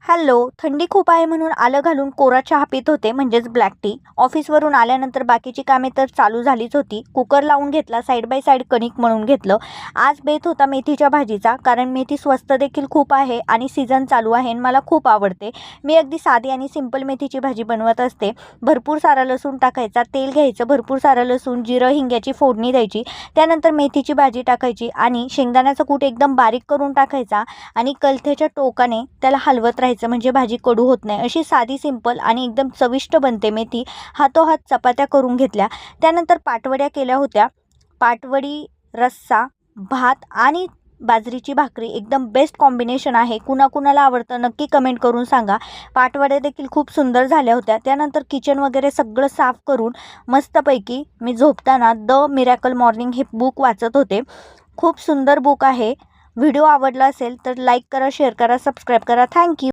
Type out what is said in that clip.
Hello, थंडी खूप आहे म्हणून आलं घालून कोरा चहा पीत होते, म्हणजेच ब्लॅक टी. ऑफिसवरून आल्यानंतर बाकीची कामे तर चालू झालीच होती. कुकर लावून घेतला, साईड बाय साईड कणिक मळून घेतलं. आज बेत होता मेथीच्या भाजीचा, कारण मेथी स्वस्त देखील खूप आहे आणि सीझन चालू आहे आणि मला खूप आवडते. मी अगदी साधी आणि सिंपल मेथीची भाजी बनवत असते. भरपूर सारा लसूण टाकायचा, तेल घ्यायचं, भरपूर सारं लसूण, जिरं, हिंग्याची फोडणी द्यायची. त्यानंतर मेथीची भाजी टाकायची आणि शेंगदाण्याचा कूट एकदम बारीक करून टाकायचा आणि कलथेच्या टोकाने त्याला हलवत राहायचं, म्हणजे भाजी कडू होत नाही. अशी साधी सिंपल आणि एकदम चविष्ट बनते मेथी. हातोहात चपात्या करून घेतल्या. त्यानंतर पाटवड्या केल्या होत्या. पाटवडी, रस्सा, भात आणि बाजरीची भाकरी एकदम बेस्ट कॉम्बिनेशन आहे. कुणाकुणाला आवडतं नक्की कमेंट करून सांगा. पाटवड्या देखील खूप सुंदर झाल्या होत्या. त्यानंतर किचन वगैरे सगळं साफ करून मस्तपैकी मी झोपताना द मिरॅकल मॉर्निंग हे बुक वाचत होते. खूप सुंदर बुक आहे. व्हिडिओ आवडला असेल तर लाईक करा, शेअर करा, सबस्क्राईब करा. थँक्यू.